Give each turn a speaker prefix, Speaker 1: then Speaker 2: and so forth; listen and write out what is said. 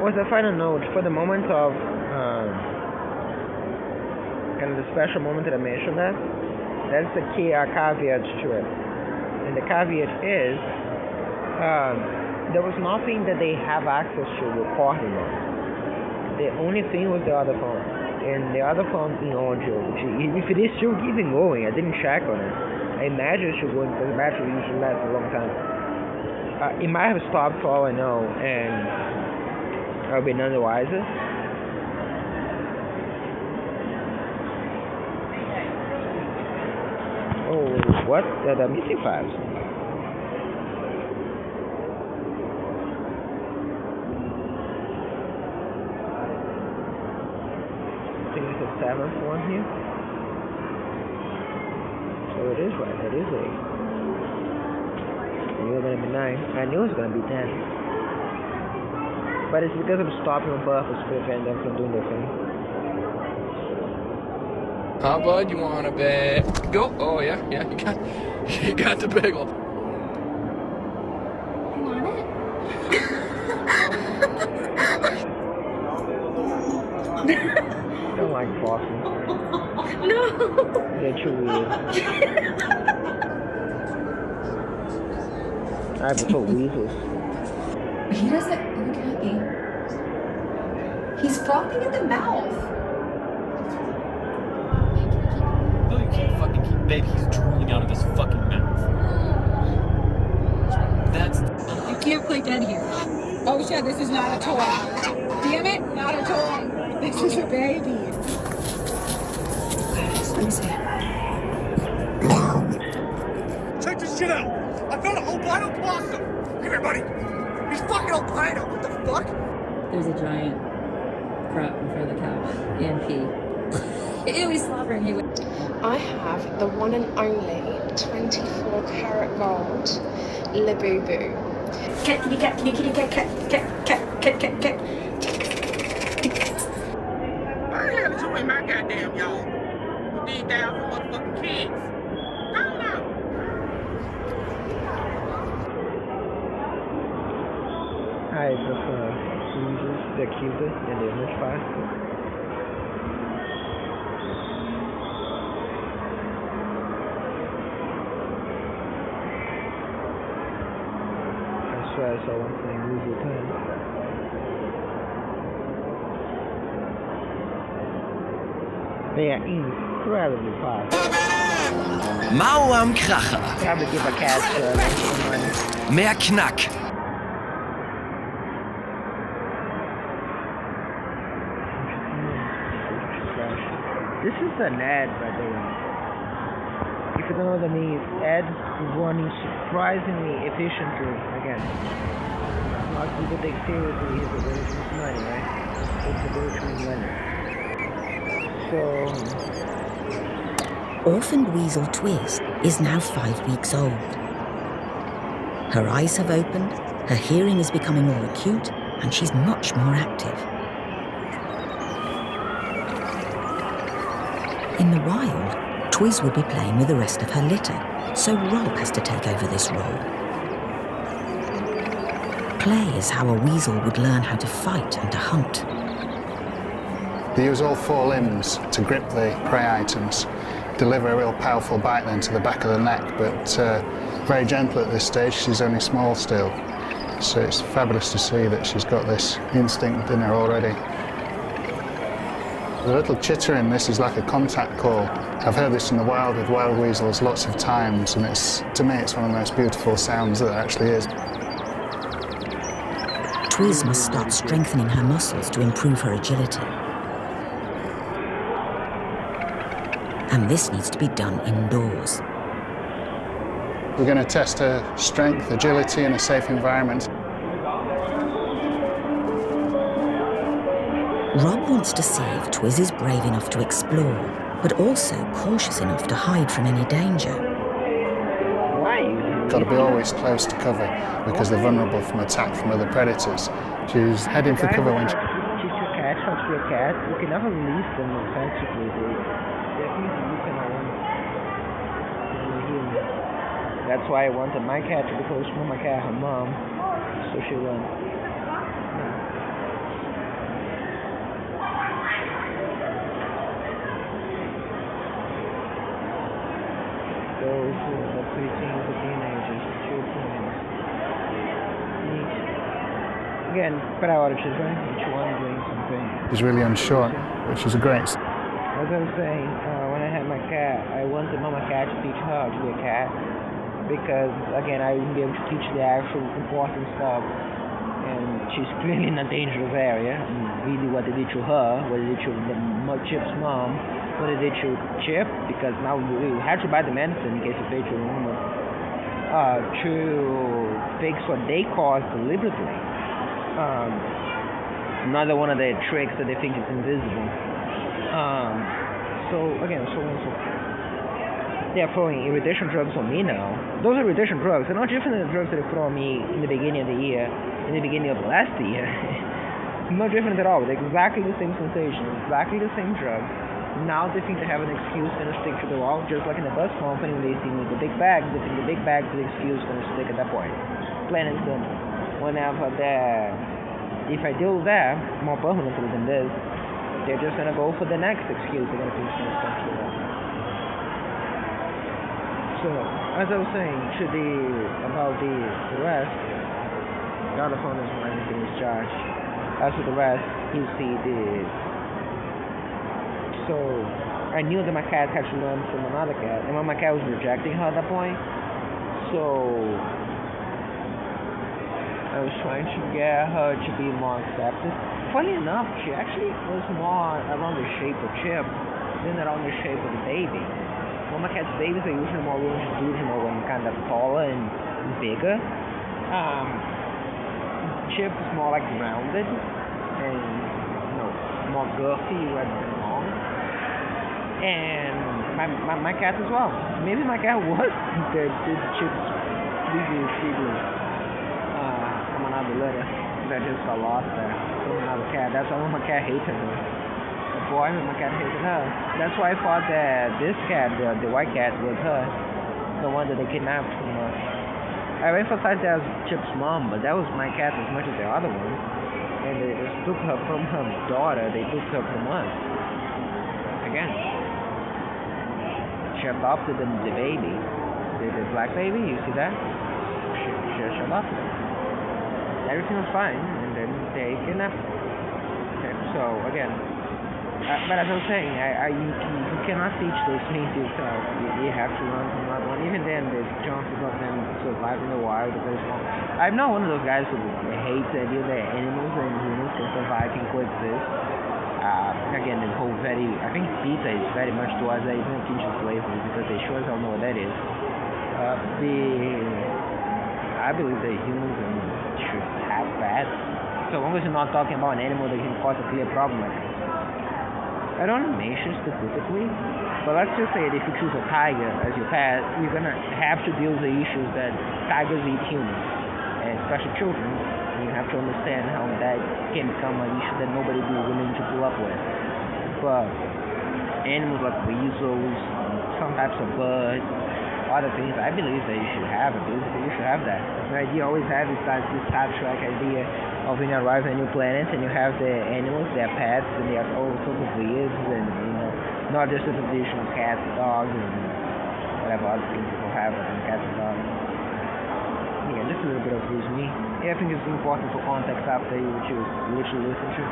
Speaker 1: as a final note, for the moment of kind of the special moment that I mentioned that's the key caveat to it. And the caveat is there was nothing that they have access to recording on. The only thing was the other phone. And the other phone in audio, if it is still even going, I didn't check on it. I imagine it should go because the battery usually lasts a long time. It might have stopped for all I know, and I'll be none the wiser. Oh, what? The missing files. I think it's the 7th one here. So it is right, that is 8. I knew it was going to be 9. I knew it was going to be 10. But it's because I'm stopping on purpose to prevent them from doing their thing.
Speaker 2: Huh, bud? You want a bag? Go. Oh yeah, you got the bagel.
Speaker 3: You want it?
Speaker 1: I don't like Boston.
Speaker 3: No.
Speaker 1: They're too weird. I prefer weasels.
Speaker 3: He doesn't look happy. He's frothing at the mouth.
Speaker 4: No, you can't fucking keep. Babe, he's drooling out of his fucking mouth. That's.
Speaker 5: You can't play dead here. Oh shit, this is not a toy. Damn it, not a toy. This is a baby. Let me see.
Speaker 6: Check this shit out! I found an albino possum! Come here, buddy! He's fucking albino! What the fuck?
Speaker 7: There's a giant crap in front of the couch and pee. It was slobbering.
Speaker 8: I have the one and only 24 karat gold Labubu.
Speaker 3: Kitty cat.
Speaker 6: I ain't having to win my goddamn y'all. You did that for motherfucking kids. I don't know.
Speaker 1: I prefer weasels. They're cuter and they're much faster. I swear I saw one thing weasel turn. They are incredibly fast.
Speaker 9: Mau am Kracher.
Speaker 1: Probably give a cat some money.
Speaker 9: Mehr Knack.
Speaker 1: This is an ad, by the way. If you don't know what that means, ad running surprisingly efficiently. Again, not people take seriously his ability to make money, right? It's ability to make money. So,
Speaker 10: Orphaned weasel Twiz is now 5 weeks old. Her eyes have opened, her hearing is becoming more acute, and she's much more active. In the wild, Twiz would be playing with the rest of her litter, so Rob has to take over this role. Play is how a weasel would learn how to fight and to hunt.
Speaker 11: They use all 4 limbs to grip the prey items, deliver a real powerful bite then to the back of the neck, but very gentle at this stage. She's only small still, so it's fabulous to see that she's got this instinct in her already. The little chitter in this is like a contact call. I've heard this in the wild with wild weasels lots of times, and to me it's one of the most beautiful sounds that there actually is.
Speaker 10: Twiz must start strengthening her muscles to improve her agility. And this needs to be done indoors.
Speaker 11: We're going to test her strength, agility in a safe environment.
Speaker 10: Rob wants to see if Twiz is brave enough to explore, but also cautious enough to hide from any danger.
Speaker 11: Got to be always close to cover because they're vulnerable from attack from other predators. She's heading for cover when she...
Speaker 1: Teach your cat how to be a cat. You can never release them effectively. That's why I wanted my cat to be close to my cat, her mom, so she runs. preteens or teenagers, children. Neat. Again, priorities, right? Each one doing something.
Speaker 11: He's really unsure, which is a great.
Speaker 1: As I was saying, when I had my cat, I wanted Mama Cat to teach her to be a cat. Because, again, I wouldn't be able to teach the actual important stuff. And she's clearly in a dangerous area. And really what they did to her, what they did to Chip's mom, what they did to Chip, because now we had to buy the medicine in case of fatal illness, to fix what they caused deliberately. Another one of their tricks that they think is invisible. So, again, so on and so forth. They are throwing irritation drugs on me now. Those irritation drugs are not different than the drugs that they threw on me in the beginning of the year, in the beginning of last year. Not different at all. They're exactly the same sensation, exactly the same drug. Now they think they have an excuse going to stick to the wall, just like in the bus company when they see me with the big bag. They think the big bag's the excuse going to stick at that point. Plain and simple. Whenever if I deal with that more permanently than this, they're just going to go for the next excuse they're going to think is going to stick to the wall. So, as I was saying, about the rest, the other phone is when everything is charged. As for the rest, you see so I knew that my cat had to learn from another cat, and when my cat was rejecting her at that point, so I was trying to get her to be more accepted. Funny enough, she actually was more around the shape of Chip than around the shape of the baby. Mama cat's babies are usually more longitudinal and kind of taller and bigger. Chip is more like rounded and more girthy rather than long. And my cat as well. Maybe my cat was the Chip's previous from another litter that just got lost there from another cat. That's why my cat hated her. Boy, my cat hated her. That's why I thought that this cat, the white cat, was her, the one that they kidnapped from her. I emphasized that as Chip's mom, but that was my cat as much as the other one. And they just took her from her daughter. They took her from us. Again, she adopted the baby, the black baby. You see that? She adopted it. Everything was fine, and then they kidnapped her. Okay, so again. But as I was saying, you cannot teach those things to yourself. You have to learn from another one. Even then, the chances of them surviving the wild are very small. I'm not one of those guys who hates the idea that animals and humans can survive and coexist. Again, the whole I think PETA is very much towards that. You don't teach slavery because they sure as hell know what that is. I believe that humans should have that. So long as you're not talking about an animal that can cause a clear problem like this. I don't know nations specifically, but let's just say that if you choose a tiger as your pet, you're going to have to deal with the issues that tigers eat humans, and especially children. And you have to understand how that can become an issue that nobody will be willing to pull up with. But animals like weasels, some types of birds, other things, I believe that you should have it. You should have that. The idea I always have is that this Star Trek idea of when you arrive on a new planet and you have the animals, their pets, and they are all sorts of weirds, and not just the traditional cats, dogs, and whatever other things people have, like cats and dogs. Yeah, just a little bit of me. Yeah, I think it's important for context after you literally listen to.